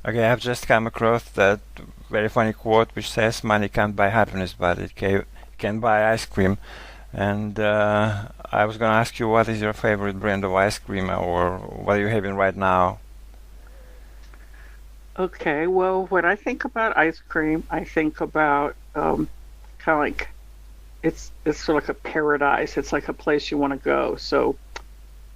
Okay, I've just come across that very funny quote which says money can't buy happiness, but can buy ice cream. And I was going to ask you, what is your favorite brand of ice cream, or what are you having right now? Okay, well, when I think about ice cream, I think about kind of like it's sort of like a paradise. It's like a place you want to go. So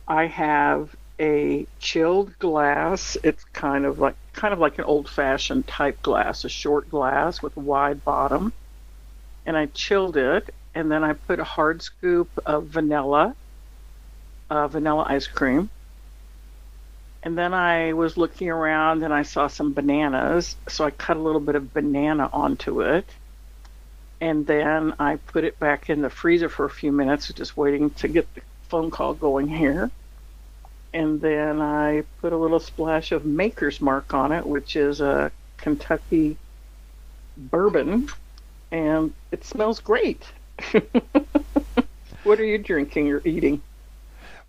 I have a chilled glass. It's kind of like an old-fashioned type glass, a short glass with a wide bottom. And I chilled it, and then I put a hard scoop of vanilla ice cream. And then I was looking around and I saw some bananas, so I cut a little bit of banana onto it. And then I put it back in the freezer for a few minutes, just waiting to get the phone call going here. And then I put a little splash of Maker's Mark on it, which is a Kentucky bourbon, and it smells great. What are you drinking or eating?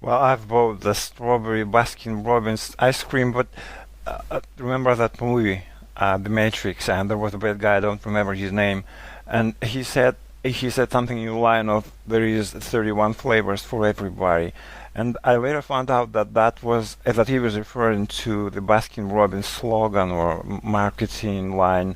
Well, I've bought the strawberry Baskin Robbins ice cream, but remember that movie, The Matrix, and there was a bad guy, I don't remember his name, and he said something in the line of there is 31 flavors for everybody. And I later found out that he was referring to the Baskin Robbins slogan or marketing line.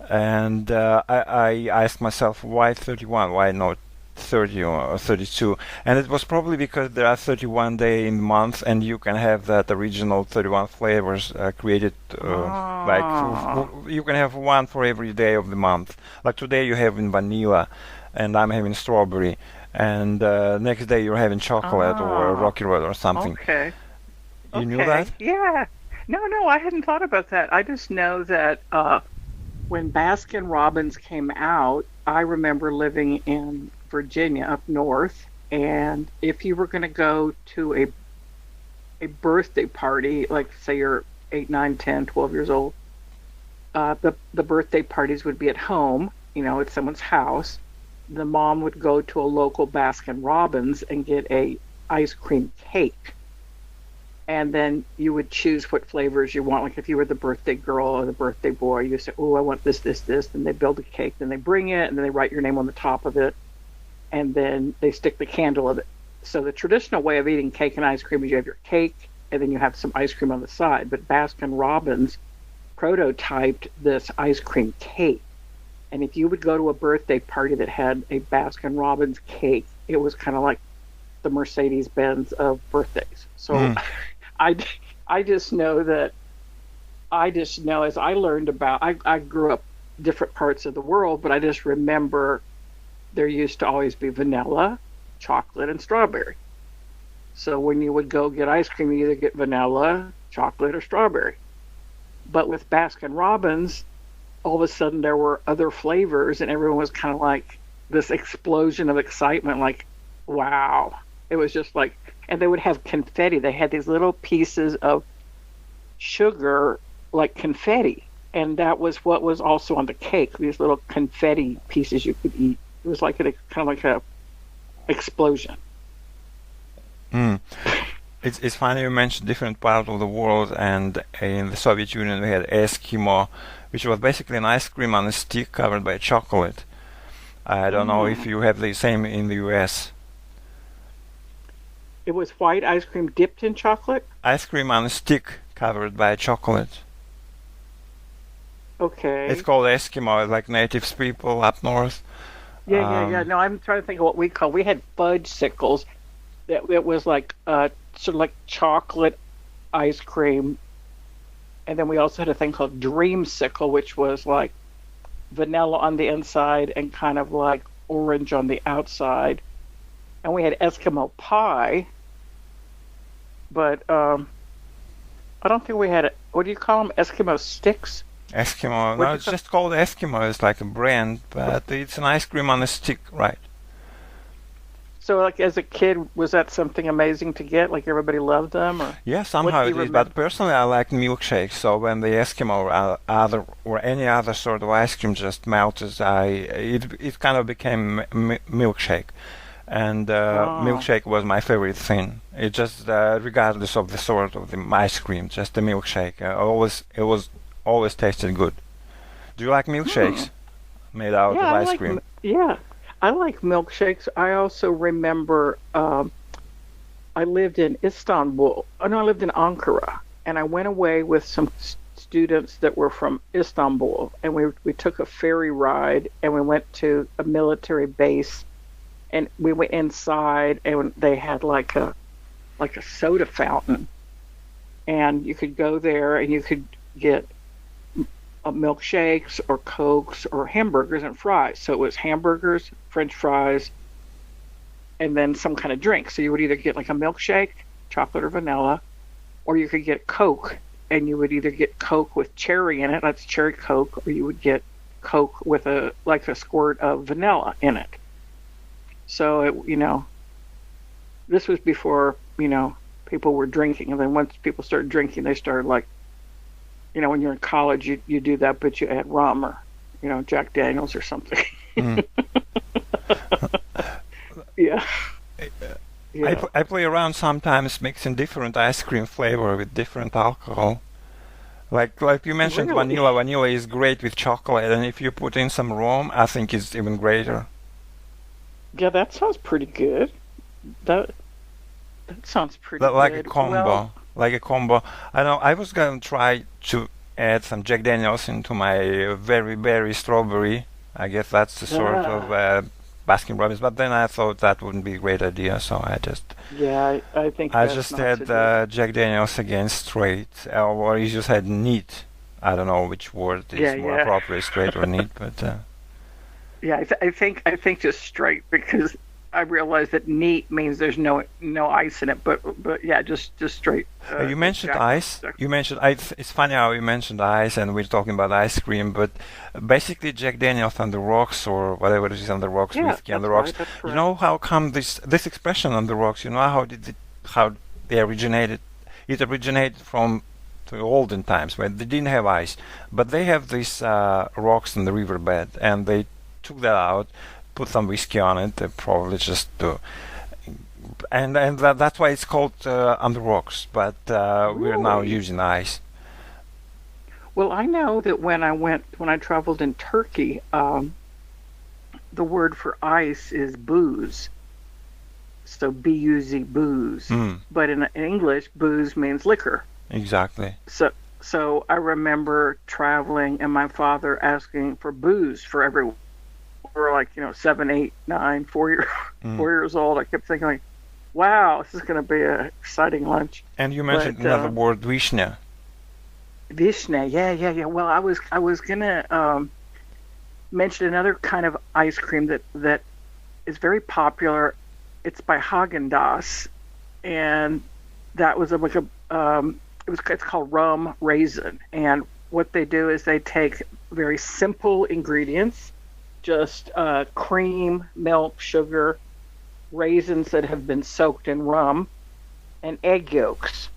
And I asked myself, why 31? Why not 30 or 32? And it was probably because there are 31 days in the month, and you can have that original 31 flavors created. Like Oh, you can have one for every day of the month. Like today you have in vanilla, and I'm having strawberry, and next day you're having chocolate or oh, rocky road or something. okay, You knew that? okay, yeah. No, I hadn't thought about that. I just know that when Baskin Robbins came out, I remember living in Virginia up north, and if you were going to go to a birthday party, like say you're 8, 9, 10, 12 years old, the birthday parties would be at home, at someone's house. The mom would go to a local Baskin Robbins and get a ice cream cake. And then you would choose what flavors you want. Like if you were the birthday girl or the birthday boy, you say, "Oh, I want this, this, this." Then they build a cake, then they bring it, and then they write your name on the top of it, and then they stick the candle of it. So the traditional way of eating cake and ice cream is you have your cake, and then you have some ice cream on the side. But Baskin Robbins prototyped this ice cream cake. And if you would go to a birthday party that had a Baskin Robbins cake, it was kind of like the Mercedes Benz of birthdays. So Mm. I, I just know that I just know as I learned about, I grew up different parts of the world, but I just remember there used to always be vanilla, chocolate, and strawberry. So when you would go get ice cream, you either get vanilla, chocolate, or strawberry. But with Baskin Robbins, all of a sudden there were other flavors, and everyone was kind of like this explosion of excitement, like, wow. It was just like, and they would have confetti. They had these little pieces of sugar, like confetti. And that was what was also on the cake, these little confetti pieces you could eat. It was like a kind of like a explosion. Mm. It's funny you mentioned different parts of the world, and in the Soviet Union we had Eskimo, which was basically an ice cream on a stick covered by chocolate. I don't know if Mm. you have the same in the US. It was white ice cream dipped in chocolate. Ice cream on a stick covered by chocolate. It's Okay. called Eskimo, like natives people up north. Yeah. Um, No, I'm trying to think of what we call. We had fudge sickles. That it was like sort of like chocolate ice cream, and then we also had a thing called dreamsicle, which was like vanilla on the inside and kind of like orange on the outside. And we had Eskimo pie, but I don't think we had what do you call them? Eskimo sticks? Eskimo, What no, do you it's call? just called Eskimo. It's like a brand, but it's an ice cream on a stick, right? So like as a kid, was that something amazing to get? Like everybody loved them, or Yeah, what somehow do you it is. But remember? personally, I like milkshakes. So when the Eskimo or any other sort of ice cream just melted, it kind of became milkshake, and Oh, milkshake was my favorite thing. It just regardless of the sort of the ice cream, just the milkshake. Always it was always tasted good. Do you like Hmm. milkshakes made out of Yeah, ice cream? I like milkshakes. I also remember I lived in Istanbul. Oh no, I lived in Ankara, and I went away with some students that were from Istanbul, and we took a ferry ride, and we went to a military base, and we went inside, and they had like a soda fountain, and you could go there and you could get milkshakes or cokes or hamburgers and fries. So it was hamburgers, French fries, and then some kind of drink. So you would either get like a milkshake, chocolate or vanilla, or you could get Coke, and you would either get Coke with cherry in it, that's cherry Coke, or you would get Coke with a squirt of vanilla in it. So this was before people were drinking, and then once people started drinking, they started like when you're in college, you do that, but you add rum or Jack Daniels or something. Mm. Yeah, yeah, I play around sometimes mixing different ice cream flavor with different alcohol. Like you mentioned, really. vanilla. Vanilla is great with chocolate, and if you put in some rum, I think it's even greater. Yeah, that sounds pretty good. That that sounds pretty Like a good. Well, combo, like a combo. I know I was gonna try to add some Jack Daniels into my very berry strawberry. I guess that's the sort of uh, Baskin Robbins, but then I thought that wouldn't be a great idea, so yeah, I think I best just not to had do that. Jack Daniels against straight, or you just had neat. I don't know which word Yeah, is more yeah, appropriate, straight or neat, but yeah. I think just straight because I realize that neat means there's no ice in it, but yeah, just straight. you mentioned Jack, ice. Jack. You mentioned ice. It's funny how you mentioned ice, and we're talking about ice cream, but basically Jack Daniels on the rocks, or whatever it is on the rocks, Yeah, whiskey on the that's rocks. right. That's You correct. know how come this expression on the rocks? You know how they originated? It originated from the olden times when they didn't have ice, but they have these rocks in the riverbed, and they took that out, put some whiskey on it, probably just to and that's why it's called on the rocks. But we're now Really? using ice. Well, I know that when I traveled in Turkey, the word for ice is booze. So B-U-Z, booze. Mm, But in English, booze means liquor. exactly. So so I remember traveling and my father asking for booze for everyone. We were like, 7, 8, 9, 4 years Mm. 4 years old. I kept thinking like, wow, this is going to be an exciting lunch. And you mentioned But another word, vishня. Vishne, yeah, yeah, yeah. Well, I was gonna mention another kind of ice cream that is very popular. It's by Haagen Dazs, and that was like a it's called rum raisin. And what they do is they take very simple ingredients, just cream, milk, sugar, raisins that have been soaked in rum, and egg yolks.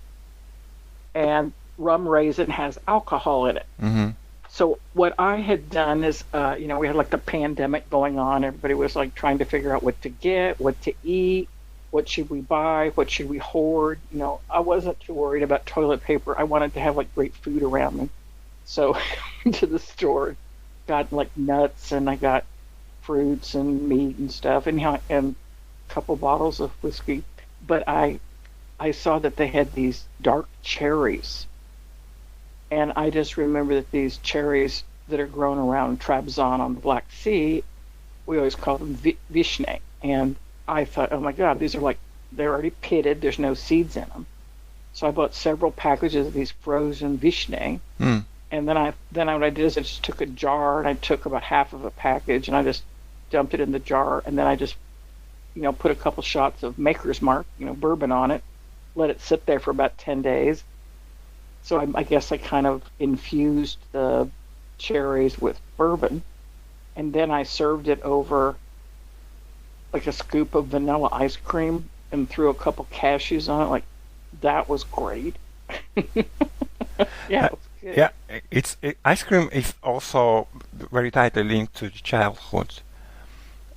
And rum raisin has alcohol in it. Mm-hmm. So what I had done is, we had like the pandemic going on. Everybody was like trying to figure out what to get, what to eat, what should we buy, what should we hoard. I wasn't too worried about toilet paper. I wanted to have like great food around me. So I went to the store, got like nuts, and I got fruits and meat and stuff, and a couple bottles of whiskey. But I saw that they had these dark cherries, and I just remember that these cherries that are grown around Trabzon on the Black Sea, we always call them vishne. And I thought, oh my God, these are like, they're already pitted, there's no seeds in them. So I bought several packages of these frozen vishne. Mm. And then what I did is I just took a jar and I took about half of a package and I just dumped it in the jar. And then I just, put a couple shots of Maker's Mark, bourbon on it, let it sit there for about 10 days. So I guess I kind of infused the cherries with bourbon, and then I served it over like a scoop of vanilla ice cream and threw a couple cashews on it. Like that was great. Yeah, Uh, it was good. yeah, ice cream is also very tightly linked to childhood.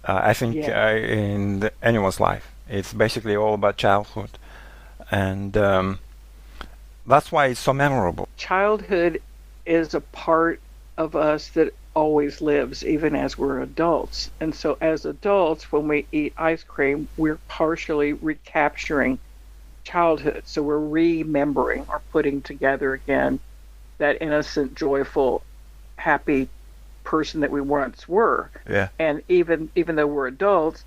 I think Yeah, in anyone's life, it's basically all about childhood, and that's why it's so memorable. childhood is a part of us that always lives, even as we're adults. And so, as adults, when we eat ice cream, we're partially recapturing childhood. So, we're remembering or putting together again that innocent, joyful, happy person that we once were. Yeah. And even though we're adults,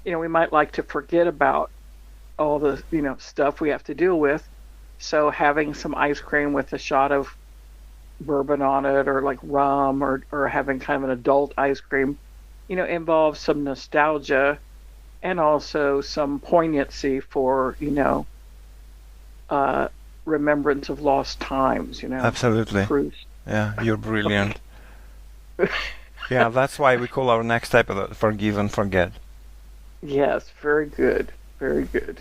we might like to forget about all the stuff we have to deal with. So having some ice cream with a shot of bourbon on it, or like rum, or having kind of an adult ice cream, involves some nostalgia and also some poignancy for uh, remembrance of lost times. Absolutely. Proust. Yeah, you're brilliant. Yeah, that's why we call our next episode Forgive and Forget. Yes, very good, very good.